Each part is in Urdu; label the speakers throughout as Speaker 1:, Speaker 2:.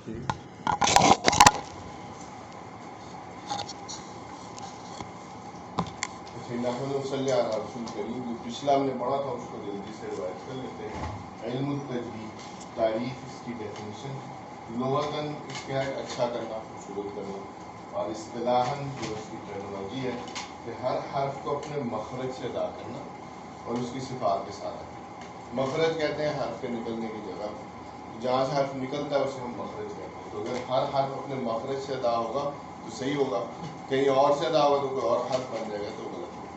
Speaker 1: پچھلا ہم نے پڑھا تھا، اس کو جلدی سے ریوائز کر لیتے ہیں. علم التجوید، تعریف، اس کی ڈیفینیشن. لغتاً اس کا اچھا کرنا، خوبصورت کرنا، اور اصطلاحاً جو اس کی ٹرمینالوجی ہے کہ ہر حرف کو اپنے مخرج سے ادا کرنا اور اس کی صفات کے ساتھ رکھنا. مخرج کہتے ہیں حرف کے نکلنے کی جگہ، جہاں سے حرف نکلتا ہے اسے ہم مخرج کہتے ہیں. تو اگر ہر حرف اپنے مخرج سے ادا ہوگا تو صحیح ہوگا، کہیں اور سے ادا ہوگا تو کوئی اور حرف بن جائے گا تو غلط ہوگا.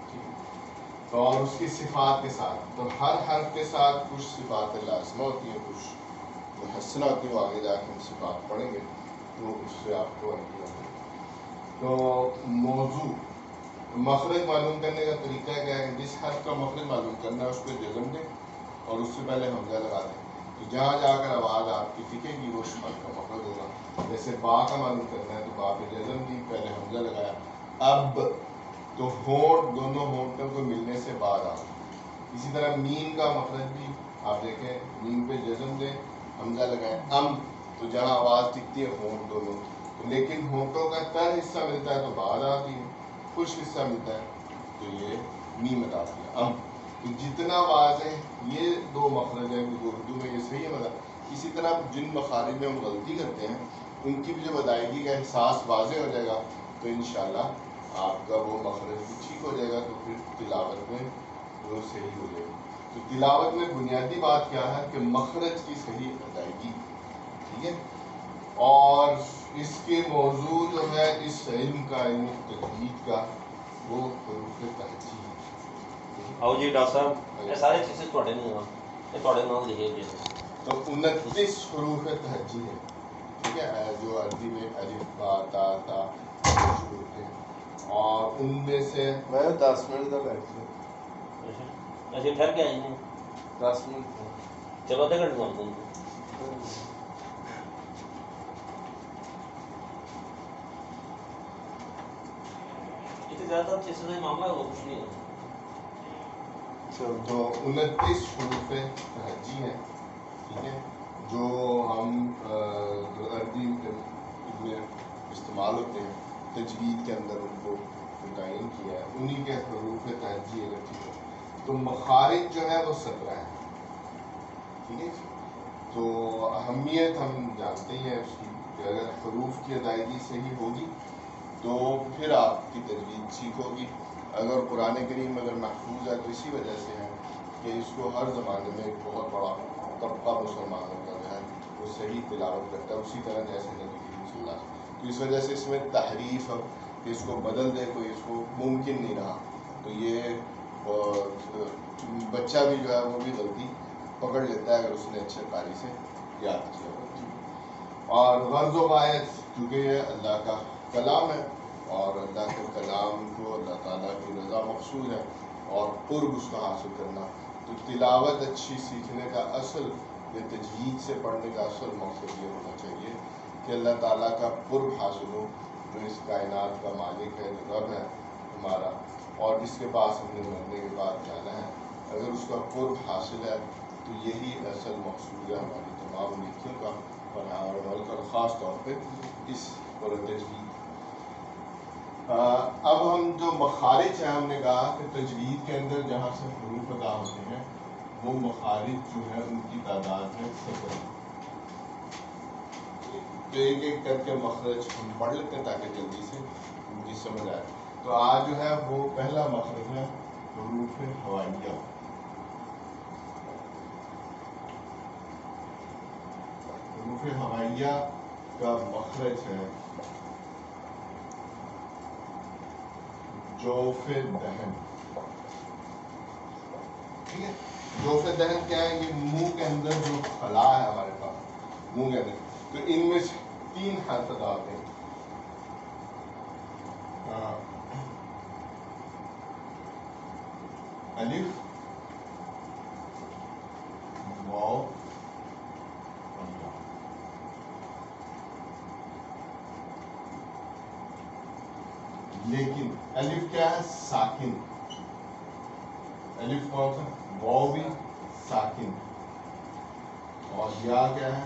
Speaker 1: تو اور اس کی صفات کے ساتھ، تو ہر حرف کے ساتھ کچھ صفات لازمہ ہوتی ہیں، کچھ محسنہ ہوتی ہیں. وہ آگے جا کے ہم صفات پڑھیں گے تو اس سے آپ کو آئیڈیا ہوگا. تو موضوع مخرج معلوم کرنے کا طریقہ کیا ہے؟ جس حرف کا مخرج معلوم کرنا ہے اس پہ جزم دیں اور اس سے پہلے حمزہ لگا دیں. تو جہاں جا کر آواز آپ کی ٹکے گی وہ اس حرف کا مخرج ہوگا. جیسے با کا معلوم کرنا ہے تو با پہ جزم دی، پہلے حمزہ لگایا. اب تو ہونٹ، دونوں ہونٹوں کو ملنے سے بعد آ. اسی طرح میم کا مخرج بھی آپ دیکھیں، میم پہ جزم دیں، حمزہ لگائیں. تو جہاں آواز ٹکتی ہے ہونٹ دونوں، لیکن ہونٹوں کا تر حصہ ملتا ہے تو بعد آتی ہے، خشک حصہ ملتا ہے تو یہ میم ادا ہوتی ہے. تو جتنا واضح یہ دو مخرج ہیں اردو میں، یہ صحیح ہے مطلب. اسی طرح جن مخارج میں ہم غلطی کرتے ہیں ان کی بھی جب ادائیگی کا احساس واضح ہو جائے گا تو انشاءاللہ آپ کا وہ مخرج بھی ٹھیک ہو جائے گا، تو پھر تلاوت میں وہ صحیح ہو جائے گی. تو تلاوت میں بنیادی بات کیا ہے کہ مخرج کی صحیح ادائیگی، ٹھیک ہے. اور اس کے موضوع جو ہے اس علم کا، علم تجوید کا، وہ حروف تہجی ہے.
Speaker 2: آؤ جی ڈاکٹر صاحب، یہ سارے چیزیں تھوڑے نہیں ہوں، یہ تھوڑے نام لکھے ہوئے ہیں.
Speaker 1: تو 29 حروف تہجی ہے، ٹھیک ہے، جو عربی میں الف با تا تا شروع ہوتے ہیں. اور ان میں سے
Speaker 3: 10 منٹ کا لیکچر.
Speaker 2: اچھا ٹھہر کے آئیں گے
Speaker 3: 10 منٹ.
Speaker 2: چلو آدھے گھنٹے میں فون. زیادہ چیزوں سے معاملہ وہ کچھ نہیں ہے.
Speaker 1: تو 29 حروف تہجی ہیں، ٹھیک ہے، جو ہم جو عربی میں استعمال ہوتے ہیں تجوید کے اندر ان کو متعین کیا ہے. انہی کے حروف تہجی اگر ٹھیک ہے تو مخارج جو ہے وہ 17 ہیں، ٹھیک ہے. تو اہمیت ہم جانتے ہی ہیں اس کی کہ اگر حروف کی ادائیگی صحیح ہوگی تو پھر آپ کی تجوید ٹھیک ہوگی. اگر قرآن کریم اگر محفوظ ہے تو اسی وجہ سے ہے کہ اس کو ہر زمانے میں ایک بہت بڑا طبقہ مسلمانوں کا جو ہے وہ صحیح تلاوت کرتا ہے، اسی طرح جیسے نبی کریم صلی اللہ علیہ وسلم. تو اس وجہ سے اس میں تحریف کہ اس کو بدل دے کوئی، اس کو ممکن نہیں رہا. تو یہ بچہ بھی جو ہے وہ بھی غلطی پکڑ لیتا ہے اگر اس نے اچھے قاری سے یاد کیا ہو. اور غرض و غایت، کیونکہ یہ اللہ کا کلام ہے اور اللہ کے کلام کو اللہ تعالیٰ کی رضا مقصود ہے اور قرب اس کا حاصل کرنا. تو تلاوت اچھی سیکھنے کا اصل، یہ تجوید سے پڑھنے کا اصل مقصد یہ ہونا چاہیے کہ اللہ تعالیٰ کا قرب حاصل ہو، جو اس کائنات کا مالک ہے، جو رب ہے ہمارا، اور جس کے پاس ہم نے مرنے کے بعد جانا ہے. اگر اس کا قرب حاصل ہے تو یہی اصل مقصود ہے ہماری تمام نیکیوں کا اور خاص طور پہ اس پر تجوید. اب ہم جو مخارج ہیں، ہم نے کہا کہ تجوید کے اندر جہاں سے حروف ادا ہوتے ہیں وہ مخارج جو ہے ان کی تعداد ہے 17. تو ایک ایک کر کے مخرج ہم پڑھ لیتے ہیں تاکہ جلدی سے مجھے سمجھ آئے. تو آج جو ہے وہ پہلا مخرج ہے حروف ہوائیہ. حروف ہوائیہ کا مخرج ہے جوف دہن، ٹھیک ہے. جوف دہن کیا ہے؟ یہ منہ کے اندر جو خلا ہے ہمارے پاس منہ کے اندر، تو ان میں سے 3 حرف ادا ہوتے ہیں. الف، واو اور یا. لیکن الف کیا ہے؟ ساکن. الف کون سا؟ واو بھی ساکن، اور یا کیا ہے؟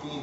Speaker 1: 3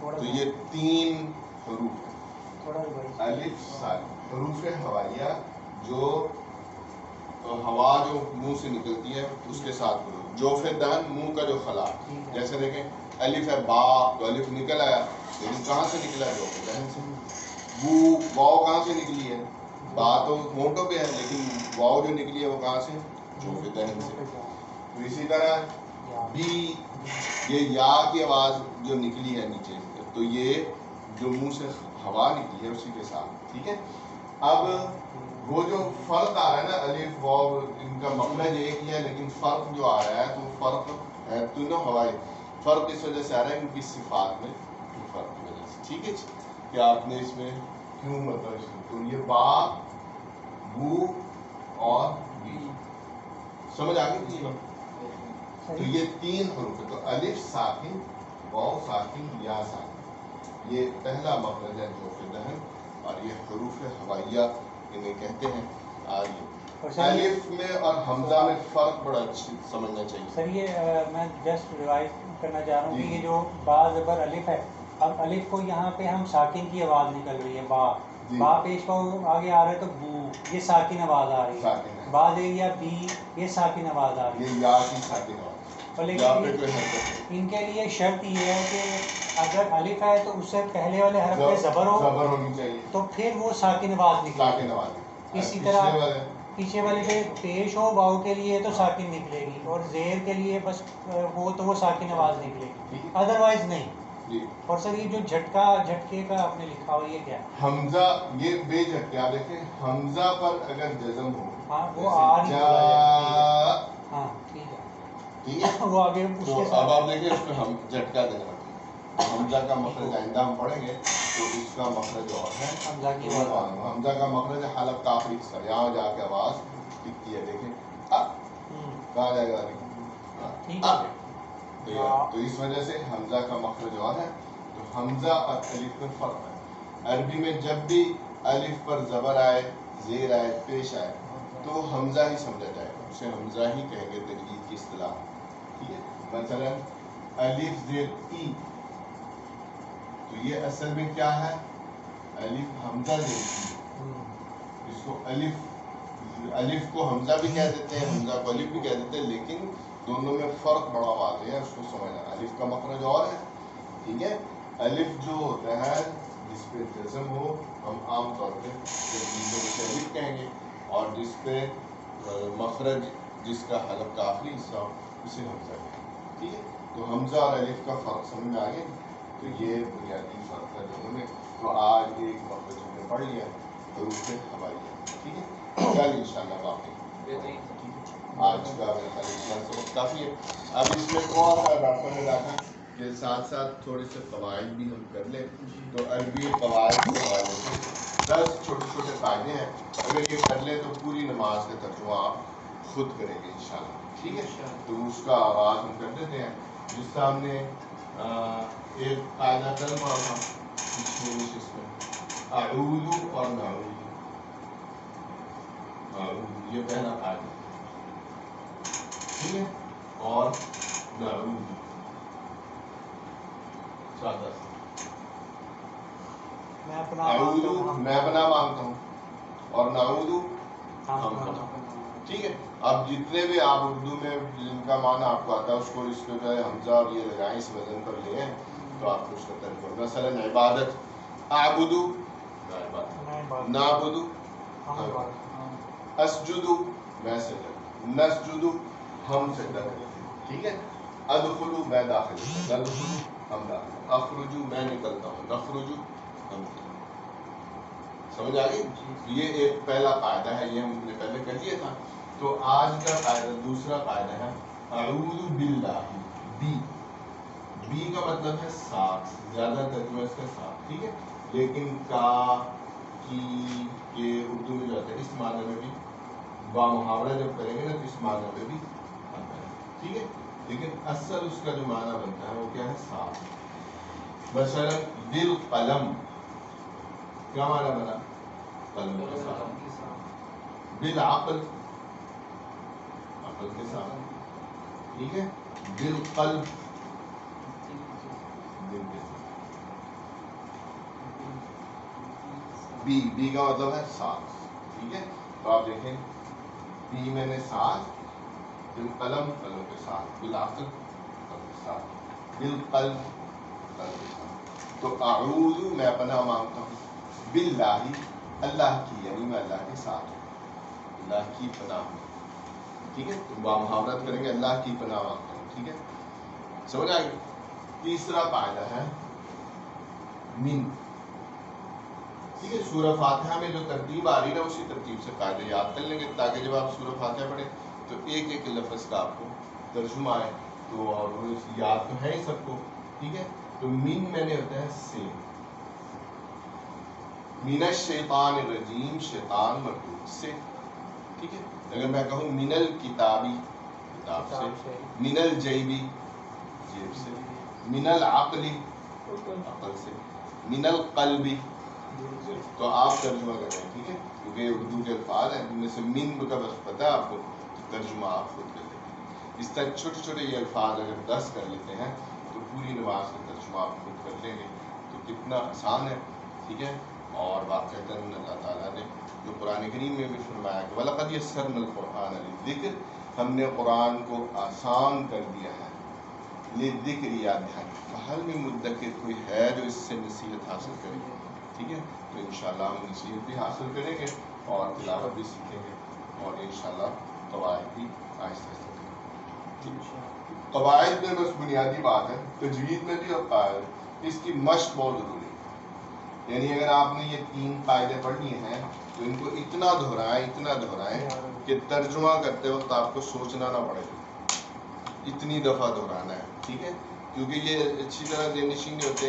Speaker 1: تو یہ 3 حروف ہیں الف ساکن حروف ہوائیہ جو ہوا جو منہ سے نکلتی ہے اس کے ساتھ بولو. جوف دہن منہ کا جو خلا, جیسے دیکھیں الف ہے با تو الف نکل آیا لیکن کہاں سے نکلا ہے؟ جوف دہن سے. بو واو کہاں سے نکلی ہے؟ با تو ہونٹوں پہ ہے لیکن واو جو نکلی ہے وہ کہاں سے؟ جوف دہن سے. تو اسی طرح بی یہ یا کی آواز جو نکلی ہے نیچے تو یہ جو منہ سے ہوا نکلی ہے اسی کے ساتھ. ٹھیک ہے. اب وہ جو فرق آ رہا ہے نا الف واو ان کا مخرج ایک ہی ہے لیکن فرق جو آ رہا ہے تو فرق ہے تینوں ہوائی فرق اس وجہ سے آ رہا ہے ان کی صفات میں فرق کی وجہ سے. ٹھیک ہے کہ آپ نے اس میں کیوں مطلب تو یہ با بو اور بی سمجھ آ گئی تھی. تو یہ 3 حروف ہے تو الف ساکن واو ساکن یا ساکن یہ پہلا مخرج ہے جوف دہن اور یہ حروف ہوائیہ انہیں کہتے ہیں. الف میں اور حمزہ میں فرق بڑا اچھی سمجھنا چاہیے.
Speaker 4: سر یہ میں جسٹ ریوائز کرنا چاہ رہا ہوں کہ یہ جو با زبر الف ہے اب الف کو یہاں پہ ہم ساکن کی آواز نکل رہی ہے با با پیش کو آگے آ رہا ہے تو بو یہ ساکن آواز آ رہی ہے. با دے یا بی یہ ساکن آواز آ رہی ہے.
Speaker 1: یہ یا کی ساکن آواز.
Speaker 4: لیکن ان کے لیے شرط یہ ہے کہ اگر الف ہے تو اس سے پہلے والے حرف پہ زبر
Speaker 1: ہونی چاہیے
Speaker 4: تو پھر وہ ساکن آواز نکلے گی. اسی طرح پیچھے والے پہ پیش ہو واؤ کے لیے تو ساکن نکلے گی اور زیر کے لیے بس وہ تو وہ ساکن آواز نکلے گی ادروائز نہیں. اور سر یہ جو جھٹکے کا آپ نے لکھا ہوا یہ کیا ہے؟
Speaker 1: حمزہ یہ بے جھٹکے آپ دیکھیں حمزہ پر اگر جزم ہو
Speaker 4: ہاں وہ آ رہی ہے. ہاں ٹھیک ہے
Speaker 1: ٹھیک ہے
Speaker 4: وہ آگے اس کے
Speaker 1: اب آپ دیکھیں اس پہ ہم جھٹکا دینا پڑتا ہے. حمزہ کا مخرج آئندہ ہم پڑھیں گے تو اس کا مخرج اور ہے حمزہ کا مخرج ہے حلق کا آخری حصہ یہاں جا کے آواز ٹکتی ہے. دیکھیں کہاں جائے گا تو اس وجہ سے حمزہ کا مخرج اور ہے. تو حمزہ اور الف میں فرق ہے. عربی میں جب بھی الف پر زبر آئے زیر آئے پیش آئے تو حمزہ ہی سمجھا جائے گا اسے حمزہ ہی کہیں گے تجوید کی اصطلاح. ٹھیک ہے. مثلا الف زیر ای تو یہ اصل میں کیا ہے الف حمزہ زیر ای. اس کو الف کو حمزہ بھی کہہ دیتے ہیں حمزہ کو الف بھی کہہ دیتے ہیں لیکن دونوں میں فرق بڑا واضح ہے. اس کو سمجھنا الف کا مخرج اور ہے. ٹھیک ہے. الف جو ہوتا ہے جس پہ جزم ہو ہم عام طور پہ اسے الف کہیں گے اور جس پہ مخرج جس کا حلق کا آخری حصہ ہو اسے حمزہ کہیں گے. ٹھیک ہے. تو حمزہ اور الف کا فرق سمجھ میں آ گیا. تو یہ بنیادی فرق ہے دونوں میں. تو آج ایک مخرج ہم نے پڑھ لیا حروف ہوائیہ. ٹھیک ہے. کل انشاءاللہ باقی آج کا سبق کافی ہے. اب اس میں تھوڑا سا ڈاکٹر نے رکھا کہ ساتھ ساتھ تھوڑے سے قواعد بھی ہم کر لیں. تو عربی قواعد کے حوالے سے 10 چھوٹے چھوٹے قاعدے ہیں اگر یہ کر لیں تو پوری نماز کا ترجمہ آپ خود کریں گے انشاءاللہ. ٹھیک ہے. تو اس کا آغاز ہم کر دیتے ہیں. جس سے ہم نے ایک قاعدہ کل پڑھا تھا اس میں اعوذ اور نعوذ. یہ پہلا قاعدہ. ٹھیک ہے. اور نعوذ سادہ اعوذ میں پناہ مانگتا ہوں اور نعوذ ہم پناہ. ٹھیک ہے. اب جتنے بھی آپ اردو میں جن کا معنی آپ کو آتا ہے اس کو اس پہ جو ہے حمزہ اور یہ لگائیں اس وزن پر لیں تو آپ کو اس کا ترجمہ مثلا عبادت اعبدو نعبدو اسجدو میں سجدہ نسجدو ہم سجدہ کرتے ہیں. ٹھیک ہے. ادخلو میں داخل ہوتا ہوں ندخلو ہم داخل اخرجو میں نکلتا ہوں نخرجو ہم نکلتے. سمجھ آ گئی. یہ ایک پہلا قاعدہ ہے یہ ہم نے پہلے کر لیا تھا. تو آج کا قاعدہ دوسرا قاعدہ ہے اعوذ باللہ. بی کا مطلب ہے ساتھ زیادہ ترجمہ اس کا ساتھ. ٹھیک ہے. لیکن کا کی کے اردو میں جو آتا ہے اس معنی میں بھی با محاورہ جب کریں گے نا تو اس معنی میں بھی آتا ہے. ٹھیک ہے. لیکن اصل اس کا جو معنی بنتا ہے وہ کیا ہے ساتھ. مثلا بالقلم کیا معنی بنا قلم کے ساتھ. بالعقل عقل کے ساتھ. ٹھیک ہے. بالقلب دل کے ساتھ. بی کا مطلب ہے ساتھ، ٹھیک ہے. تو آپ دیکھیں بی میں نے ساتھ، بالقلم قلم کے ساتھ، بالعقل قلم کے ساتھ، بالقلب قلب کے ساتھ. تو اعوذ میں پناہ مانگتا ہوں، باللہ اللہ کی، یعنی میں اللہ کے ساتھ ہوں، اللہ کی پناہ ہوں. ٹھیک ہے، تو محاورت کریں گے اللہ کی پناہ مانگتا ہوں. ٹھیک ہے، سمجھ آئے گی. تیسرا قاعدہ ہے من. ٹھیک ہے، سورہ فاتحہ میں جو ترتیب آ رہی ہے نا اسی ترتیب سے قاعدے یاد کر لیں گے تاکہ جب آپ سورہ فاتحہ پڑھیں تو ایک ایک لفظ کا آپ کو ترجمہ آئے. تو اور یاد تو ہے ہی سب کو. ٹھیک ہے، تو من میں نے ہوتا ہے سے، من الشیطان الرجیم، شیطان مردود سے. ٹھیک ہے، اگر میں کہوں من الکتابی، کتاب سے، من الجیبی، جیب سے، من العقلی، عقل سے، من القلبی، تو آپ ترجمہ کر رہے ہیں. ٹھیک ہے، کیونکہ اردو کے الفاظ ہیں جن میں سے من کا بس پتہ ہے آپ کو، تو ترجمہ آپ خود کر لیں گے. اس طرح چھوٹے چھوٹے یہ الفاظ اگر 10 کر لیتے ہیں تو پوری نماز کا ترجمہ آپ خود کر لیں گے. تو کتنا آسان ہے. ٹھیک ہے، اور واقعتاً اللہ تعالیٰ نے جو قرآن کریم میں بھی فرمایا کہ وَلَقَدْ يَسَّرْنَا الْقُرْآنَ لِلذِّكْرِ، ہم نے قرآن کو آسان کر دیا ہے، لِلذِّكْرِ یاد دہانی. فَهَلْ مِن مُدَّکِرٍ، کوئی ہے جو اس سے نصیحت حاصل کرے. ٹھیک ہے، تو انشاءاللہ ہم نصیحت بھی حاصل کریں گے اور تلاوت بھی سیکھیں گے اور انشاءاللہ قواعد بھی آہستہ آہستہ کریں گے. قواعد میں بس بنیادی بات ہے، تجوید میں بھی اور قواعد، اس کی مشق بہت ضروری ہے. یعنی اگر آپ نے یہ 3 قاعدے پڑھ لیے ہیں تو ان کو اتنا دہرائیں کہ ترجمہ کرتے وقت آپ کو سوچنا نہ پڑے، اتنی دفعہ دہرانا ہے. ٹھیک ہے، کیونکہ یہ اچھی طرح ذہن نشین نہیں ہوتے.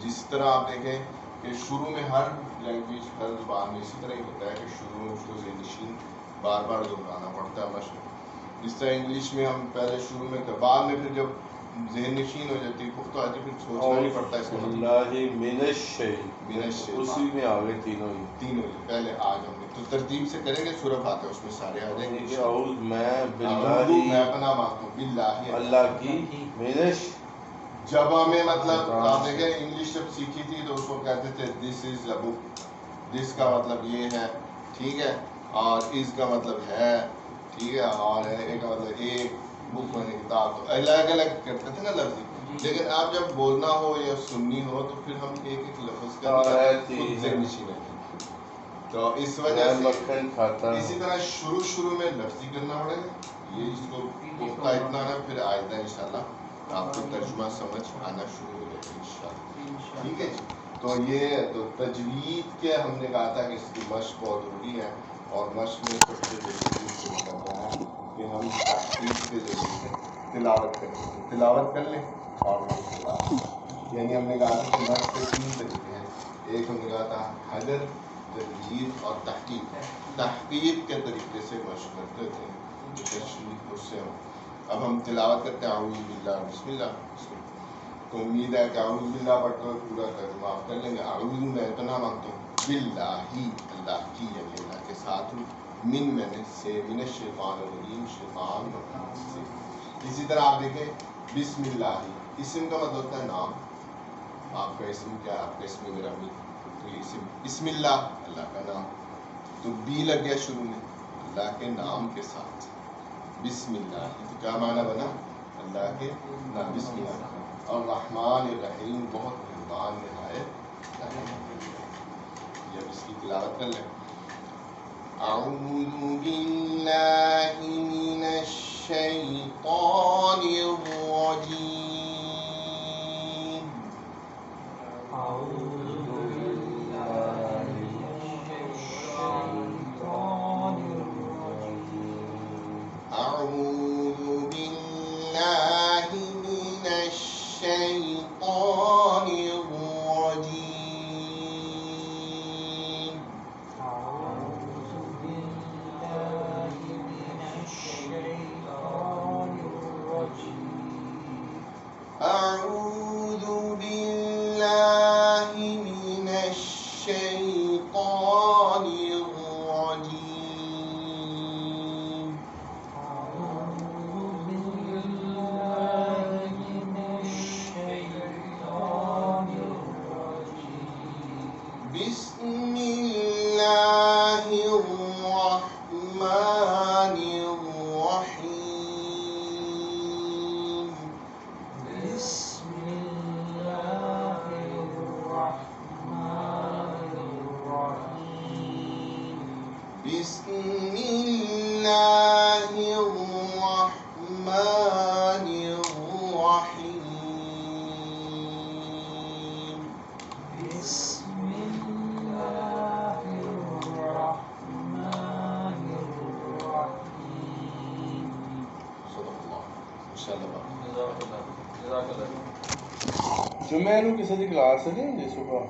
Speaker 1: جس طرح آپ دیکھیں کہ شروع میں ہر لینگویج، ہر زبان میں اسی طرح ہی ہوتا ہے کہ شروع میں اس کو ذہن نشین بار بار دہرانا پڑتا ہے مشق. جس طرح انگلش میں ہم پہلے شروع میں تھے، بعد میں پھر جب ذہن نشین ہو جاتی ہے، پختہ آتی، پھر سوچنا نہیں پڑتا. اس کا
Speaker 3: اللہ من الشیطان، اسی میں آگے تینوں
Speaker 1: ہی پہلے آج ہم نے تو ترتیب سے کریں گے سورہ فاتحہ، اس میں سارے آ جائیں گے.
Speaker 3: اعوذ میں
Speaker 1: اعوذ میں
Speaker 3: باللہ،
Speaker 1: پناہ مانگتا ہوں، باللہ
Speaker 3: اللہ کی، من
Speaker 1: جب ہمیں مطلب آپ دیکھیں انگلش جب سیکھی تھی تو اس کو کہتے تھے دس از اے بک، دس کا مطلب یہ ہے. ٹھیک ہے، اور اس کا مطلب ہے. ٹھیک ہے، اور ایک کا مطلب ایک بک میں نے کتاب، تو الگ الگ کرتے تھے نا لفظ. لیکن آپ جب بولنا ہو یا سننی ہو تو پھر ہم ایک ایک لفظ کا خود ذہن نشین ہے. تو اس وجہ سے
Speaker 3: مکھن کھاتا
Speaker 1: اسی طرح شروع میں لفظی کرنا پڑے گا. یہ اس کو پختہ اتنا ہے، پھر آئندہ انشاءاللہ آپ کو ترجمہ سمجھ آنا شروع ہو جائے گا انشاءاللہ. ٹھیک ہے جی، تو یہ تو تجوید کے ہم نے کہا تھا کہ اس کی مشق بہت ضروری ہے، اور مشق میں سب سے ضروری چیز کرنا ہے کہ ہم تحقیق کے ذریعے سے تلاوت کریں. تلاوت کر لیں اور مشق کریں. یعنی ہم نے کہا تھا کہ مشق کے 3 طریقے ہیں. ایک ہم نے کہا تھا حدر، تجوید اور تحقیق. تحقیق کے طریقے سے مشق کرتے تھے، تشریح اس سے اب ہم تلاوت کرتے ہیں اعوذ باللہ بسم اللہ. تو امید ہے کہ اعوذ باللہ پڑھتے ہوئے پورا ترجمہ آپ کر لیں گے. اعوذ میں پناہ مانگتا ہوں، باللہ اللہ کی، یعنی اللہ کے ساتھ ہوں، من میں نے سے، من الشیطان الرجیم، شیطان مردود سے. اسی طرح آپ دیکھیں بسم اللہ، اسم کا مطلب ہوتا ہے نام. آپ کا اسم کیا ہے؟ آپ کا اسم میرا اسم بسم اللہ، اللہ کا نام. تو بی لگ گیا شروع میں، اللہ کے نام کے ساتھ بسم اللہ. تو کیا معنی بنا؟ اللہ کے نام، بسم اللہ. اور رحمان الرحیم، بہت مہربان نہایت رحیم. یہ اس کی تلاوت کر لیں. اعوذ باللہ من الشیطان الرجیم. اعوذ باللہ من الشیطان الرجیم.
Speaker 4: أعوذ بالله من الشيطان الرجيم.
Speaker 1: اعوذ باللہ من الشیطان الرجیم.
Speaker 4: أعوذ بالله من الشيطان الرجيم.
Speaker 1: بسم الله الرحمن الرحيم
Speaker 4: بسم الله الرحمن الرحيم.
Speaker 1: صدق اللہ انشاءاللہ
Speaker 2: جزاک اللہ.
Speaker 3: جمعہ نو کسی دی کلاس ہے نہیں صبح